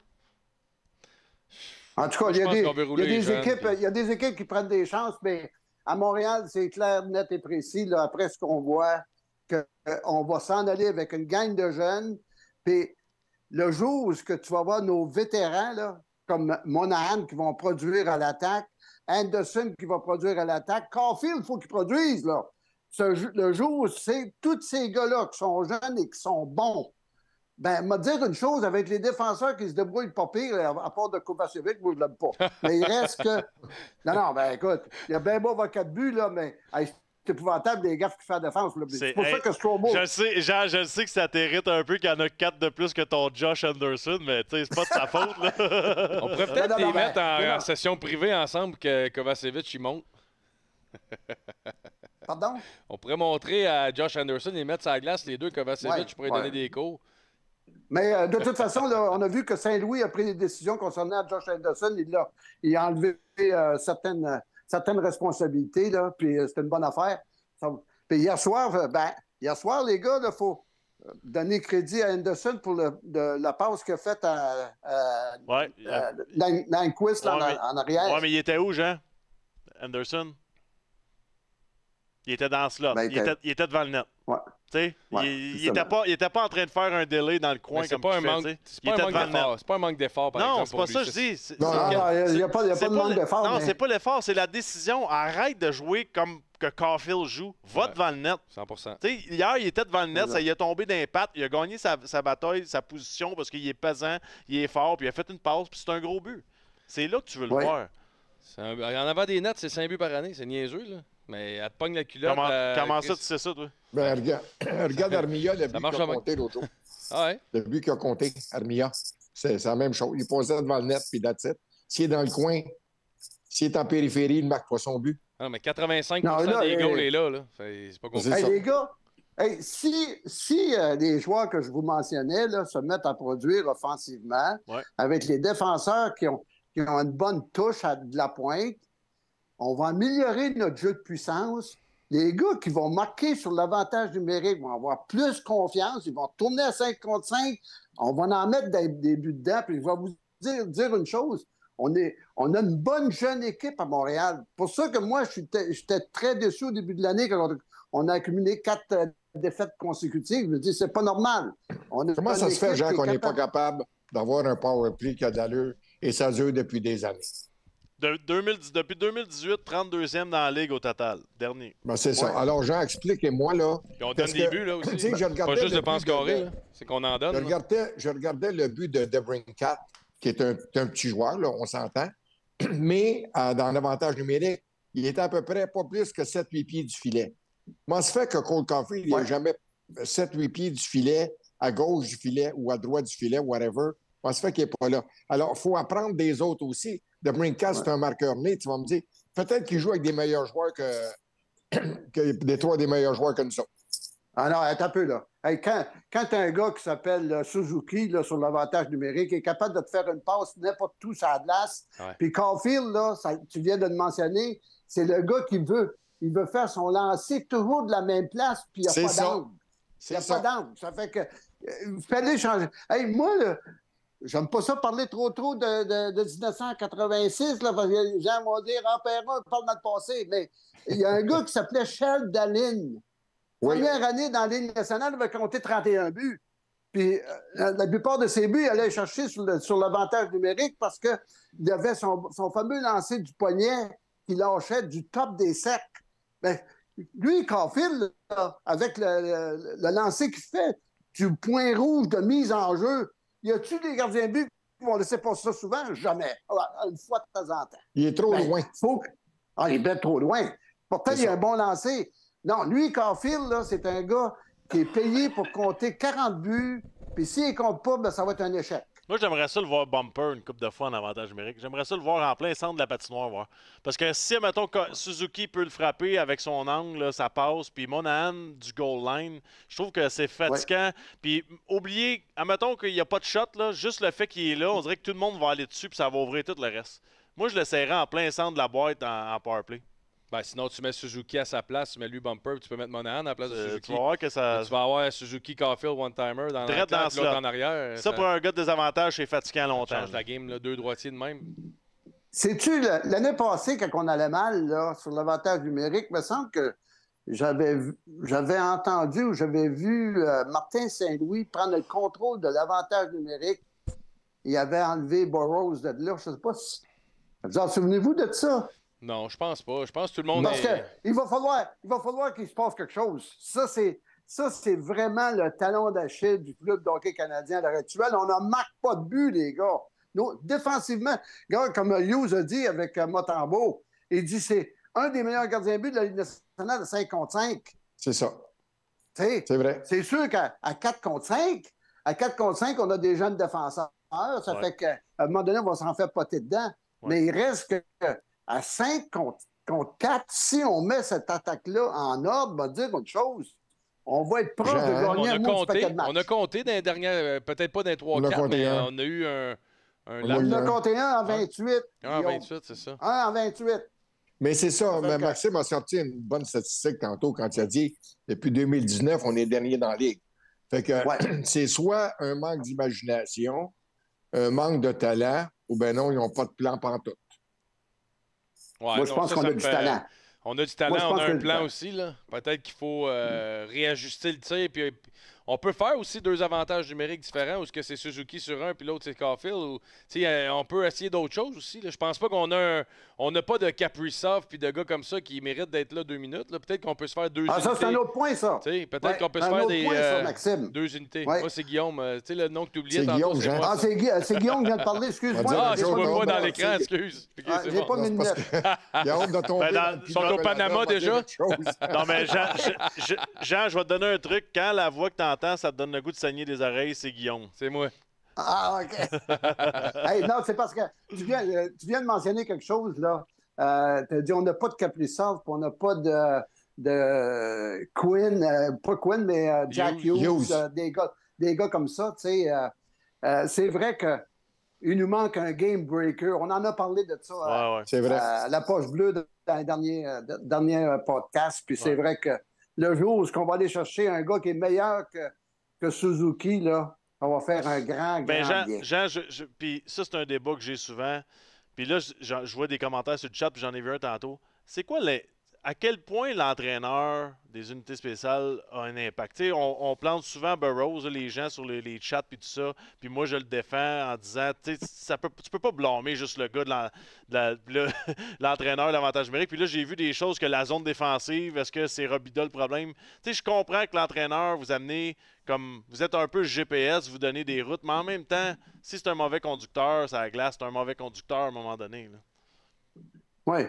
En tout cas, il y a des équipes qui prennent des chances, mais à Montréal, c'est clair, net et précis, là, après ce qu'on voit, qu'on va s'en aller avec une gang de jeunes, puis le jour où tu vas voir nos vétérans, là, comme Monahan, qui vont produire à l'attaque, Anderson qui va produire à l'attaque. Caulfield, il faut qu'il produise, là. Le jour où c'est tous ces gars-là qui sont jeunes et qui sont bons, ben, m'a dire une chose, avec les défenseurs qui se débrouillent pas pire, à part de Kovacevic, moi, je l'aime pas. Mais il reste que... Non, ben, écoute, il y a bien beau avoir 4 buts, là, mais... C'est épouvantable des gaffes qui font la défense. C'est pour ça que Stromo... Je sais que ça t'irrite un peu qu'il y en a 4 de plus que ton Josh Anderson, mais c'est pas de sa faute. Là. On pourrait peut-être les mettre en session privée ensemble que Kovacevic il monte. Pardon? On pourrait montrer à Josh Anderson et mettre sur la glace les deux Kovacevic, je pourrais donner des cours. Mais de toute façon, là, on a vu que Saint-Louis a pris des décisions concernant Josh Anderson. Il a enlevé certaines responsabilités, là, puis c'était une bonne affaire. Puis hier soir, les gars, il faut donner crédit à Anderson pour la passe qu'il a faite à Lindquist en arrière. Oui, mais il était où, Jean? Anderson? Il était dans le slot. Il était devant le net. Ouais. Il était pas en train de faire un délai dans le coin comme tu fais. C'est pas un manque d'effort, par exemple. Non, c'est pas ça que je dis. Il n'y a pas de manque d'effort. Non, c'est pas l'effort, c'est la décision. Arrête de jouer comme que Caulfield joue. Va devant le net. 100%. Hier, il était devant le net, ça y est tombé dans les pattes. Il a gagné sa bataille, sa position parce qu'il est pesant, il est fort, puis il a fait une passe, puis c'est un gros but. C'est là que tu veux le voir. En avant des nets, c'est 5 buts par année. C'est niaiseux, là. Mais elle te pogne la culotte. Comment ça, tu sais ça, toi? Ben, regarde Armilla, le but qu'il a compté l'autre jour. Ah ouais? Le but qu'il a compté, Armilla. C'est la même chose. Il posait devant le net, puis that's it. S'il est dans le coin, s'il est en périphérie, il ne marque pas son but. Non, mais 85% des goals est là. C'est pas compliqué. Les gars, si les joueurs que je vous mentionnais là, se mettent à produire offensivement, avec les défenseurs qui ont une bonne touche de la pointe, on va améliorer notre jeu de puissance. Les gars qui vont marquer sur l'avantage numérique vont avoir plus confiance. Ils vont tourner à 5 contre 5. On va en mettre des buts dedans. Puis je vais vous dire une chose. On a une bonne jeune équipe à Montréal. Pour ça que moi, j'étais très déçu au début de l'année quand on a accumulé 4 défaites consécutives. Je me dis, c'est pas normal. Comment ça se fait, Jean, qu'on n'est pas capable d'avoir un power play qui a de l'allure et ça dure depuis des années? Depuis 2018, 32e dans la Ligue au total. Dernier. Ben, c'est ça. Alors, Jean, expliquez-moi, là. Puis on donne des buts, là, aussi. Pas juste de pense carré, là. C'est qu'on en donne. Je regardais le but de DeBrincat, qui est un petit joueur, là, on s'entend. Mais dans l'avantage numérique, il était à peu près pas plus que 7-8 pieds du filet. Comment se fait que Cole Caulfield, il n'y a jamais 7-8 pieds du filet, à gauche du filet ou à droite du filet, whatever? Comment se fait qu'il n'est pas là? Alors, il faut apprendre des autres aussi. DeBrincat, c'est un marqueur né. Tu vas me dire, peut-être qu'il joue avec des meilleurs joueurs que des 3 des meilleurs joueurs que nous autres. Ah non, attends un peu, là. Hey, quand tu as un gars qui s'appelle Suzuki, là, sur l'avantage numérique, est capable de te faire une passe n'importe où sur la glace, puis Caulfield, là, tu viens de le mentionner, c'est le gars qui veut faire son lancer toujours de la même place, puis il n'y a pas d'angle. Il n'y a pas d'angle. Ça fait que il fallait changer. Hey, moi, là, j'aime pas ça parler trop de 1986, là, parce que les gens vont dire « Ah, Perron, parle dans le passé », mais il y a un gars qui s'appelait Charles Dallin. Première année dans la Ligue nationale, il avait compté 31 buts. Puis la plupart de ses buts, il allait chercher sur l'avantage numérique parce qu'il avait son fameux lancer du poignet qui lâchait du top des cercles. Mais lui, Caulfield, là, avec le lancer qu'il fait du point rouge de mise en jeu, y a-tu des gardiens de but qui vont laisser pas ça souvent? Jamais. Une fois de temps en temps. Il est trop loin. Il est bien trop loin. Pourtant, il a un bon lancer. Non, lui, Caulfield, là, c'est un gars qui est payé pour compter 40 buts, puis s'il ne compte pas, ben, ça va être un échec. Moi, j'aimerais ça le voir bumper une couple de fois en avantage numérique. J'aimerais ça le voir en plein centre de la patinoire. Voir. Parce que si, mettons, Suzuki peut le frapper avec son angle, là, ça passe, puis Monahan du goal line, je trouve que c'est fatigant. Puis oubliez, admettons qu'il n'y a pas de shot, là, juste le fait qu'il est là, on dirait que tout le monde va aller dessus, puis ça va ouvrir tout le reste. Moi, je le serrais en plein centre de la boîte en powerplay. Ben, sinon, tu mets Suzuki à sa place, tu mets lui bumper, puis tu peux mettre Monahan à la place de Suzuki. Tu vas voir que ça... Tu vas avoir Suzuki Caulfield one-timer dans la claque, l'autre en arrière. Ça, pour un gars de désavantage, c'est fatigant longtemps. Ça change la game, là, 2 droitiers de même. Sais-tu, l'année passée, quand on allait mal là, sur l'avantage numérique, il me semble que j'avais entendu ou j'avais vu Martin Saint-Louis prendre le contrôle de l'avantage numérique. Il avait enlevé Burroughs de là. Je ne sais pas si... Vous en souvenez-vous de ça? Non, je pense pas. Je pense que tout le monde Parce qu'il va falloir qu'il se passe quelque chose. Ça, c'est vraiment le talon d'Achille du club de hockey canadien à l'heure actuelle. On ne marque pas de but, les gars. Nous, défensivement, gars, comme Hughes a dit avec Motambo, il dit c'est un des meilleurs gardiens de but de la Ligue nationale de 5 contre 5. C'est ça. C'est vrai. C'est sûr qu'à 4 contre 5, on a des jeunes défenseurs. Ça fait qu'à un moment donné, on va s'en faire poter dedans. Ouais. Mais il reste que à 5 contre contre 4. Si on met cette attaque-là en ordre, on va dire autre chose. On va être proche de gagner un paquet de matchs. On a compté dans les dernières, peut-être pas dans les 3-4, mais on a eu un on a compté un en 28. Un en 28, c'est ça. Un en 28. Mais c'est ça. Mais Maxime a sorti une bonne statistique tantôt quand il a dit depuis 2019, on est dernier dans la Ligue. Fait que c'est soit un manque d'imagination, un manque de talent, ou bien non, ils n'ont pas de plan pantoute. Ouais, moi, je pense qu'on a du talent. On a du talent, on a un plan aussi. Là. Peut-être qu'il faut réajuster le tir. Puis, on peut faire aussi 2 avantages numériques différents, ou est-ce que c'est Suzuki sur un, puis l'autre c'est Caulfield. Ou, on peut essayer d'autres choses aussi. Là. Je pense pas qu'on n'a pas de Kaprizov puis de gars comme ça qui méritent d'être là 2 minutes. Là. Peut-être qu'on peut se faire 2 unités. Ça, c'est un autre point, ça. Peut-être qu'on peut se faire 2 unités. Moi, c'est Guillaume. Tu sais, le nom que tu oubliais tantôt. C'est Guillaume qui vient de parler, excuse-moi. Je ne vois pas dans l'écran, excuse. J'ai pas mis de minutes. Guillaume de tomber. Ils sont au Panama déjà. Non, mais Jean, je vais te donner un truc. Quand la voix que tu entends, ça te donne le goût de saigner des oreilles, c'est Guillaume. C'est moi. Ah, OK. Hey, non, c'est parce que tu viens de mentionner quelque chose, là. Tu as dit on n'a pas de Kaprizov, on n'a pas de Quinn, pas Quinn, mais Jack Hughes, des gars comme ça. C'est vrai qu'il nous manque un game breaker. On en a parlé de ça c'est vrai. La poche bleue dans les derniers podcasts. Puis c'est vrai que le jour où on va aller chercher un gars qui est meilleur que Suzuki, là, on va faire un grand bien. Jean, puis ça, c'est un débat que j'ai souvent. Puis là, je vois des commentaires sur le chat, puis j'en ai vu un tantôt. C'est quoi à quel point l'entraîneur des unités spéciales a un impact? On plante souvent Burroughs, les gens sur les chats puis tout ça, puis moi je le défends en disant tu peux pas blâmer juste le gars de l'entraîneur de l'avantage numérique. Puis là, j'ai vu des choses que la zone défensive, est-ce que c'est Robida le problème? Je comprends que l'entraîneur vous amenez comme vous êtes un peu GPS, vous donnez des routes, mais en même temps, si c'est un mauvais conducteur, ça glace, c'est un mauvais conducteur à un moment donné. Oui,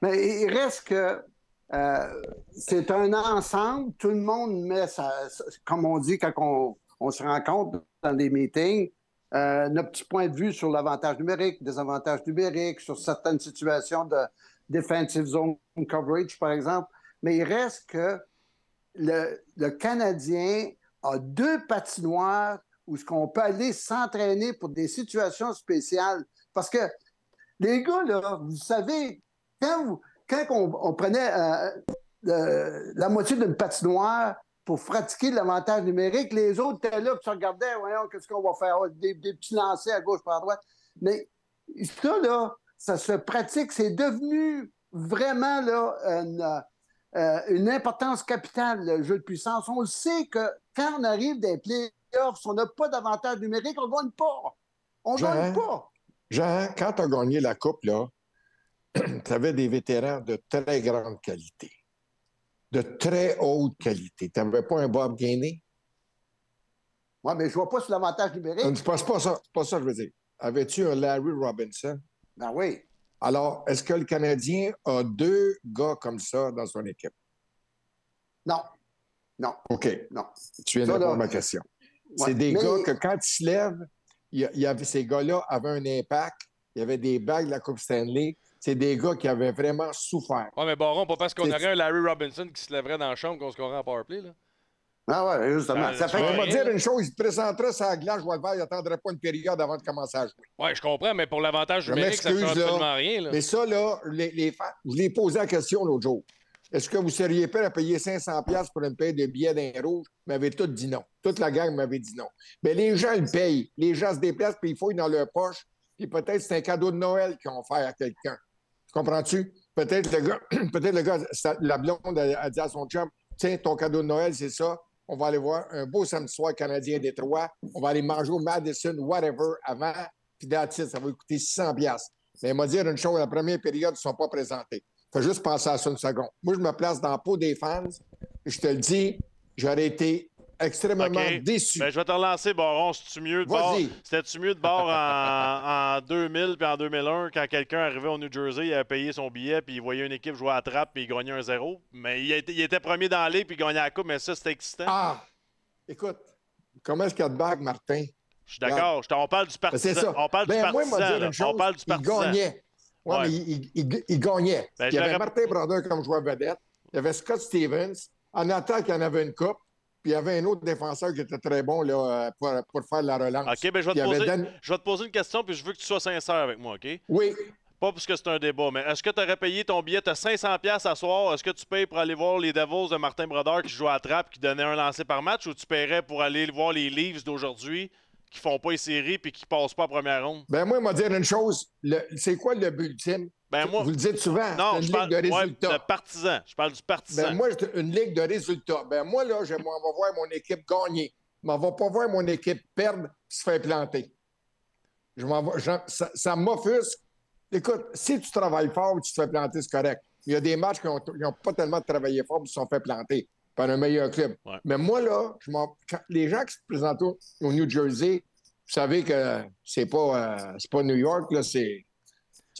mais il reste que c'est un ensemble. Tout le monde met comme on dit quand on se rencontre dans des meetings, notre petit point de vue sur l'avantage numérique, désavantage numérique, sur certaines situations de defensive zone coverage, par exemple. Mais il reste que le Canadien a 2 patinoires où on peut aller s'entraîner pour des situations spéciales. Parce que les gars, là, vous savez, quand on prenait la moitié d'une patinoire pour pratiquer l'avantage numérique, les autres étaient là et se regardaient, voyons, qu'est-ce qu'on va faire? Des petits lancers à gauche par à droite. Mais ça, là, ça se pratique. C'est devenu vraiment là, une importance capitale, le jeu de puissance. On le sait que quand on arrive des playoffs, on n'a pas d'avantage numérique, on ne gagne pas. On ne gagne pas. Jean, quand tu as gagné la Coupe, là, tu avais des vétérans de très grande qualité, de très haute qualité. Tu n'avais pas un Bob Gainey? Oui, mais je ne vois pas sur l'avantage numérique. C'est pas ça que je veux dire. Avais-tu un Larry Robinson? Ben oui. Alors, est-ce que le Canadien a 2 gars comme ça dans son équipe? Non. OK. Non. Tu viens de répondre à ma question. Ouais, c'est des gars que quand ils se lèvent, ces gars-là avaient un impact. Il y avait des bagues de la Coupe Stanley. C'est des gars qui avaient vraiment souffert. Oui, mais Baron, pas parce qu'on aurait un Larry Robinson qui se lèverait dans la chambre qu'on se scorerait en powerplay, là. Ah ouais, justement. Ça fait on va dire une chose, il se présenterait sur la glace, je vois le vert, il n'attendrait pas une période avant de commencer à jouer. Oui, je comprends, mais pour l'avantage numérique, ça ne change absolument rien. Là. Mais ça, là, les fans, je vous ai posé la question l'autre jour. Est-ce que vous seriez prêt à payer 500$ pour une paire de billets d'un rouge? Vous m'avez tous dit non. Toute la gang m'avait dit non. Mais les gens le payent. Les gens se déplacent, puis ils fouillent dans leur poche. Puis peut-être c'est un cadeau de Noël qu'ils ont fait à quelqu'un. Comprends-tu? Peut-être le gars, la blonde a dit à son chum, tiens, ton cadeau de Noël, c'est ça. On va aller voir un beau samedi soir canadien Détroit. On va aller manger au Madison, whatever, avant. Puis that's it, ça va lui coûter 600$. Mais il m'a dit une chose, la première période, ils ne sont pas présentés. Faut juste penser à ça une seconde. Moi, je me place dans la peau des fans. Et je te le dis, j'aurais été extrêmement déçu. Ben, je vais te relancer, Baron. C'était-tu mieux de bord en 2000 puis en 2001 quand quelqu'un arrivait au New Jersey, il avait payé son billet puis il voyait une équipe jouer à la trappe puis il gagnait 1-0? Mais il était premier dans la ligue puis il gagnait la coupe, mais ça, c'était excitant. Ah! Écoute, comment est-ce qu'il y a de bague, Martin? Je suis d'accord. On parle du partisan. C'est ça. On parle du partisan. Moi, dire une chose, on parle du partisan. Il gagnait. Oui, mais il gagnait. Ben, il y avait Martin Brodeur comme joueur vedette. Il y avait Scott Stevens. En attaque, il y en avait une coupe. Puis il y avait un autre défenseur qui était très bon là, pour faire la relance. OK, bien, je vais te poser une question, puis je veux que tu sois sincère avec moi, OK? Oui. Pas parce que c'est un débat, mais est-ce que tu aurais payé ton billet? Tu as 500$ à soir. Est-ce que tu payes pour aller voir les Devils de Martin Brodeur qui joue à trappe, qui donnait un lancer par match, ou tu paierais pour aller voir les Leafs d'aujourd'hui qui font pas les séries puis qui passent pas en première ronde? Ben moi, il m'a dire une chose. C'est quoi le but ultime? Ben moi, vous le dites souvent. Non, c'est une ligue de résultats. De partisan. Je parle du partisan. Ben moi, c'est une ligue de résultats. Ben moi, là, je m'en vais voir mon équipe gagner. Je m'en vais pas voir mon équipe perdre et se faire planter. Ça m'offusque. Écoute, si tu travailles fort et tu te fais planter, c'est correct. Il y a des matchs qui n'ont pas tellement travaillé fort et se sont fait planter par un meilleur club. Ouais. Mais moi, là, les gens qui se présentent au New Jersey, vous savez que c'est pas New York, là, c'est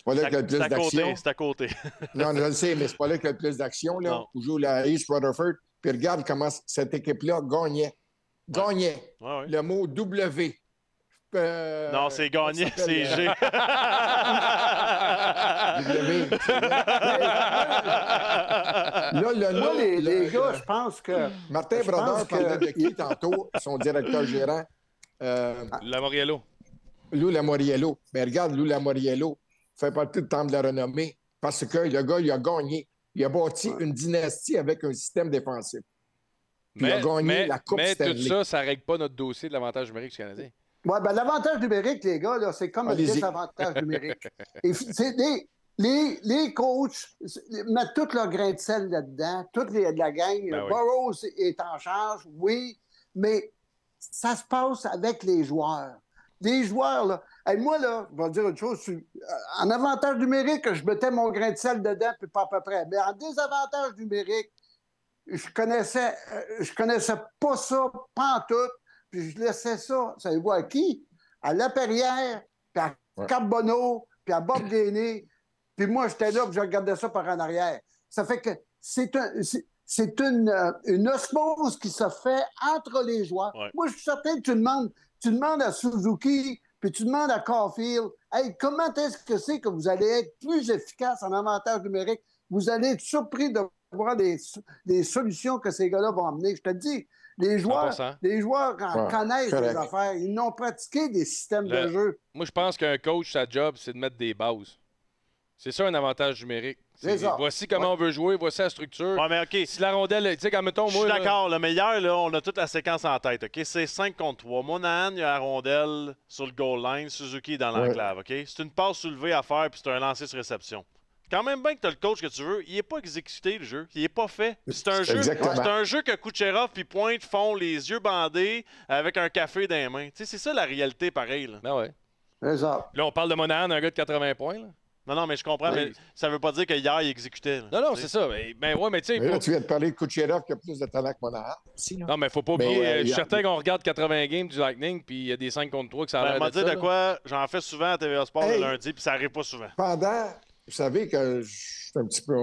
pas là qu'il y a le plus d'action. C'est à côté. Non, je le sais, mais c'est pas là qu'il y a le plus d'action. On joue la East Rutherford, puis regarde comment cette équipe-là gagnait. Gagnait. Ouais. Le mot W. Non, c'est gagné, c'est G. Les gars, je pense que... Martin Brodeur parlait de qui tantôt, son directeur gérant? Lamoriello. Lou Lamoriello. Mais regarde, Lou Lamoriello fait partie du temple de la renommée parce que le gars, il a gagné. Il a bâti une dynastie avec un système défensif. Puis il a gagné la Coupe Stanley. Tout ça ne règle pas notre dossier de l'avantage numérique du Canadien. Oui, ben l'avantage numérique, les gars, là, c'est comme un désavantage numérique. Et les coachs mettent tout leur grain de sel là-dedans, toute la gang. Ben Burroughs est en charge, oui, mais ça se passe avec les joueurs. Les joueurs, là. Hey, moi, là, je vais dire une chose. En avantage numérique, je mettais mon grain de sel dedans, puis pas à peu près. Mais en désavantage numérique, je connaissais pas ça, pas en tout. Puis je laissais ça, savez-vous à qui? À Laperrière, puis à Carbonneau, puis à Bob Gainey. Puis moi, j'étais là, puis je regardais ça par en arrière. Ça fait que c'est une osmose qui se fait entre les joueurs. Ouais. Moi, je suis certain que tu demandes à Suzuki, puis tu demandes à Caulfield, hey, comment est-ce que c'est que vous allez être plus efficace en avantage numérique? Vous allez être surpris de voir des solutions que ces gars-là vont amener. Je te dis, les joueurs connaissent des affaires. Ils n'ont pratiqué des systèmes de jeu. Moi, je pense qu'un coach, sa job, c'est de mettre des bases. C'est ça un avantage numérique. Voici comment on veut jouer, voici la structure. Ouais, mais OK. Si la rondelle, tu sais, quand mettons, moi. Je suis d'accord, le meilleur, là, on a toute la séquence en tête. OK? C'est 5 contre 3. Monahan, il y a la rondelle sur le goal line. Suzuki est dans l'enclave. OK? C'est une passe soulevée à faire, puis c'est un lancer sur réception. Quand même bien que tu as le coach que tu veux, il n'est pas exécuté, le jeu. Il n'est pas fait. C'est un jeu que Kucherov puis Pointe font les yeux bandés avec un café dans les mains. Tu sais, c'est ça la réalité, pareil. Là. Ben ouais. Exact. Là, on parle de Monahan, un gars de 80 points. Là. Non, mais je comprends, mais ça veut pas dire qu'hier, il exécutait. Là, non, c'est ça. Ben ouais, mais tu sais... Là, tu viens de parler de Kucherov qui a plus de talent que Monahan aussi. Non, mais faut pas oublier. Je suis certain qu'on regarde 80 games du Lightning, puis il y a des 5 contre 3 que ça a l'air de ça. dire de quoi, j'en fais souvent à TVA Sport le lundi, puis ça arrive pas souvent. Vous savez que je suis un petit peu...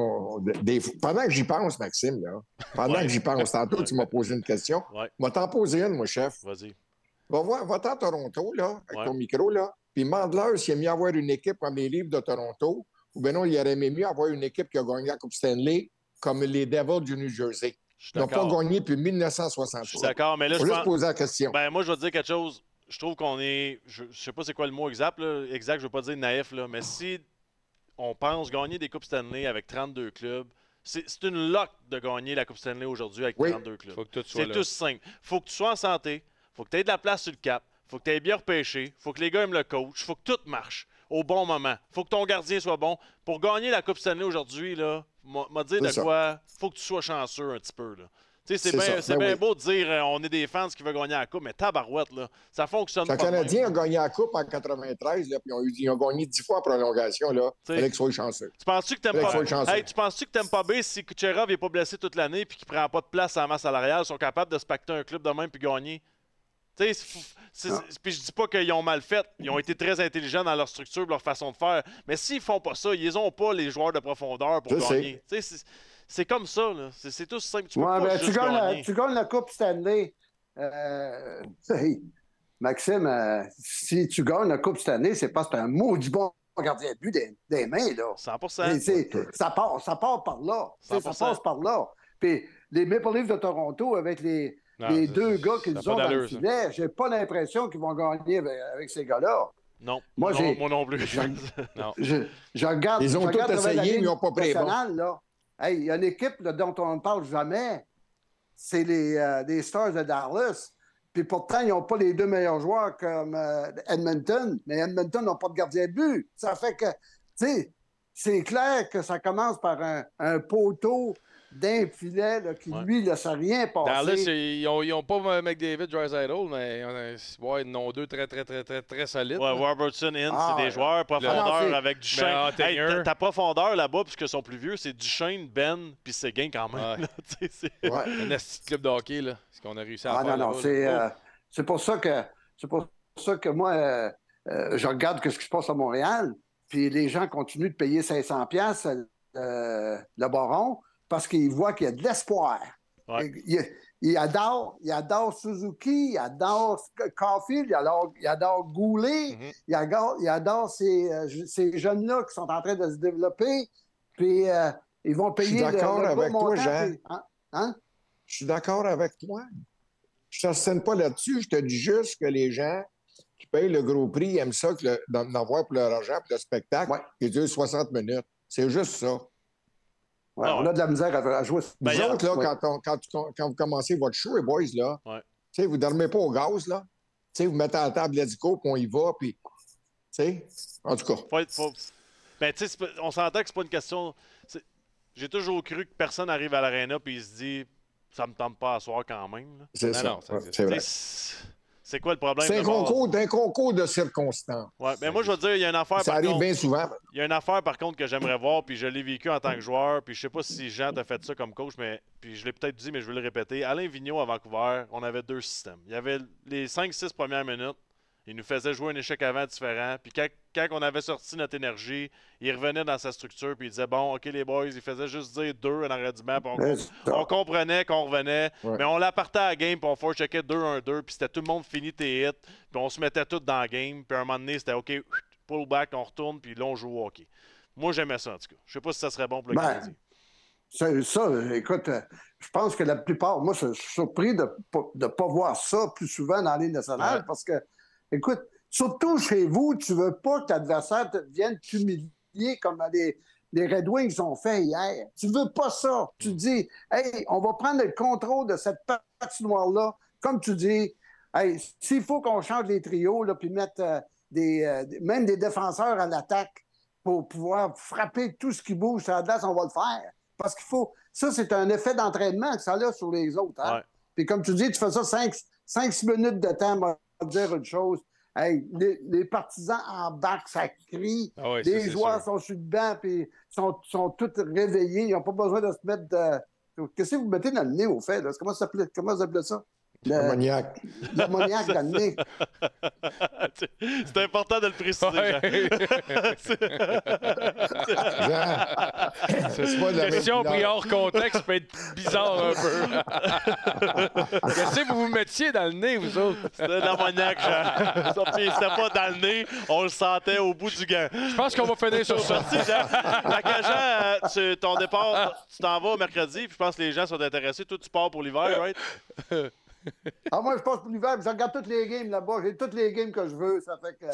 Pendant que j'y pense, Maxime, là, que j'y pense, tantôt, tu m'as posé une question. Va t'en poser une, mon chef. Vas-y. Va-t'en à Toronto, là, avec ton micro, là, puis demande-leur s'il aime mieux avoir une équipe comme les Leafs de Toronto, ou bien non, il aurait aimé mieux avoir une équipe qui a gagné la Coupe Stanley comme les Devils du New Jersey. Ils n'ont pas gagné depuis 1963. Je suis d'accord, mais là, je vais juste poser la question. Ben, moi, je vais te dire quelque chose. Je trouve qu'on est... Je sais pas c'est quoi le mot exact, là. Exact, je veux pas dire naïf, là, mais si on pense gagner des Coupes Stanley avec 32 clubs, c'est une lock de gagner la Coupe Stanley aujourd'hui avec 32 clubs. Faut que tout soit c'est tout simple. Faut que tu sois en santé, faut que tu aies de la place sur le cap, faut que tu aies bien repêché, faut que les gars aiment le coach, faut que tout marche au bon moment. Faut que ton gardien soit bon. Pour gagner la Coupe Stanley aujourd'hui, là, m'a dit de quoi, faut que tu sois chanceux un petit peu, là. C'est bien beau de dire on est des fans qui veulent gagner la Coupe, mais tabarouette, là, ça fonctionne pas. Le Canadien a gagné la Coupe en 93, là, puis ils ont gagné 10 fois en prolongation. Il fallait qu'ils soient chanceux. Tu penses-tu que t'aimes pas bien si Kucherov n'est pas blessé toute l'année et qu'il ne prend pas de place à la masse salariale, ils sont capables de se pacter un club de même puis gagner? Puis je dis pas qu'ils ont mal fait. Ils ont été très intelligents dans leur structure, leur façon de faire. Mais s'ils font pas ça, ils n'ont pas les joueurs de profondeur pour gagner. C'est comme ça, là. C'est tout simple. Tu gagnes la Coupe Stanley. Maxime, si tu gagnes la Coupe Stanley, c'est parce que c'est un maudit bon gardien de but des mains, là. 100%. Ça part par là. 100%. Ça passe par là. Puis les Maple Leafs de Toronto, avec les deux gars qu'ils ont dans le filet, j'ai pas l'impression qu'ils vont gagner avec ces gars-là. Non, moi non plus. Je regarde. Ils ont tout essayé, mais ils n'ont pas pris bon. Hey, il y a une équipe là, dont on ne parle jamais. C'est les Stars de Dallas. Puis pourtant, ils n'ont pas les deux meilleurs joueurs comme Edmonton. Mais Edmonton n'a pas de gardien de but. Ça fait que, tu sais, c'est clair que ça commence par un poteau d'un filet là, qui, lui, ne laisse rien passer. Dallas, ils n'ont pas McDavid, Draisaitl, mais ils en ont deux très, très, très, très, très solides. Ouais, Robertson, c'est des joueurs profondeur avec Duchesne. Ta profondeur là-bas, puisqu'ils sont plus vieux, c'est Duchesne, Ben, puis Seguin quand même. Ouais. Un petit club de hockey, là. Ce qu'on a réussi à faire. Non, c'est pour ça que moi, je regarde ce qui se passe à Montréal, puis les gens continuent de payer 500$ le baron, parce qu'ils voient qu'il y a de l'espoir. Ouais. Il adore Suzuki, il adore Caulfield, il adore Goulet, il adore ces jeunes-là qui sont en train de se développer. Puis ils vont payer le avec toi, Jean. Hein? Je suis d'accord avec toi. Je ne t'assène pas là-dessus. Je te dis juste que les gens qui payent le gros prix aiment ça d'en avoir pour leur argent, pour le spectacle, qui dure 60 minutes. C'est juste ça. Ouais, on a de la misère à jouer. Vous autres, là, quand vous commencez votre show, les boys, là, vous ne dormez pas au gaz, là. Vous mettez à la table l'hélico, puis on y va, puis... En tout cas. Ben, on s'entend que c'est pas une question... J'ai toujours cru que personne arrive à l'aréna et il se dit « ça me tente pas à soir quand même. » C'est ça. C'est vrai. C'est quoi le problème? C'est un concours de circonstances. Ouais, mais moi, je veux dire, il y a une affaire... Ça arrive bien souvent. Il y a une affaire, par contre, que j'aimerais voir, puis je l'ai vécu en tant que joueur, puis je sais pas si Jean t'a fait ça comme coach, mais puis je l'ai peut-être dit, mais je vais le répéter. Alain Vigneault, à Vancouver, on avait deux systèmes. Il y avait les 5-6 premières minutes, il nous faisait jouer un échec avant différent, puis quand on avait sorti notre énergie, il revenait dans sa structure, puis il disait « Bon, OK, les boys », il faisait juste dire 2 en arrêt du match, on comprenait qu'on revenait, mais on l'appartait à la game, puis on forecheckait 2-1-2, puis c'était tout le monde fini tes hits, puis on se mettait tout dans la game, puis à un moment donné, c'était OK, pull back, on retourne, puis là, on joue au hockey. Moi, j'aimais ça, en tout cas. Je sais pas si ça serait bon pour le Canadien. Écoute, je pense que la plupart... Moi, je suis surpris de ne pas voir ça plus souvent dans la Ligue nationale, parce que, écoute, surtout chez vous, tu veux pas que l'adversaire vienne t'humilier comme les Red Wings ont fait hier. Tu veux pas ça. Tu dis, hey, on va prendre le contrôle de cette patinoire-là. Comme tu dis, hey, s'il faut qu'on change les trios, puis mettre même des défenseurs à l'attaque pour pouvoir frapper tout ce qui bouge sur la glace, on va le faire. Parce qu'il faut... Ça, c'est un effet d'entraînement que ça a sur les autres. Hein? Puis comme tu dis, tu fais ça 5-6 minutes de temps, on va dire une chose. Hey, les partisans embarquent, ça crie. Les joueurs sont sur le banc, puis sont tous réveillés. Ils n'ont pas besoin de se mettre de... Qu'est-ce que vous mettez dans le nez, au fait? Là? Comment ça s'appelait ça? L'ammoniaque. L'ammoniaque dans le nez. C'est important de le préciser, Jean. La question prise hors contexte peut être bizarre un peu. Qu'est-ce que vous mettiez dans le nez, vous autres? C'était de l'ammoniaque, Jean. C'était pas dans le nez, on le sentait au bout du gant. Je pense qu'on va finir sur ça. Jean, ton départ, tu t'en vas mercredi, puis je pense que les gens sont intéressés. Toi, tu pars pour l'hiver, right? Moi, je passe pour l'hiver, je regarde toutes les games là-bas. J'ai toutes les games que je veux. Ça fait que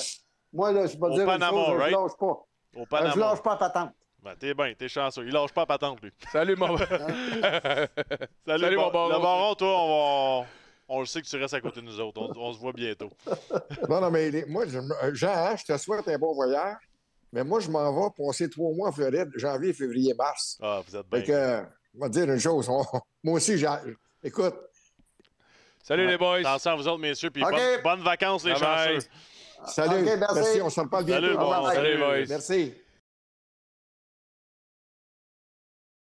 moi, là, je peux dire une chose, je lâche pas. Au Panama. Je lâche pas à patente. Ben, t'es bien, t'es chanceux. Il lâche pas à patente, lui. Salut, mon Salut, mon baron. Le baron, toi, on le sait que tu restes à côté de nous autres. On se voit bientôt. Non, mais moi, Jean, je te souhaite un bon voyage. Mais moi, je m'en vais passer 3 mois en Floride, janvier, février, mars. Ah, vous êtes bien. Fait que, je vais te dire une chose. Moi aussi, écoute. Salut les boys. Attention à vous autres, messieurs, puis bonnes vacances, les chanceux. Salut. Merci, on se reparle bientôt. Salut, Salut, boys. Merci.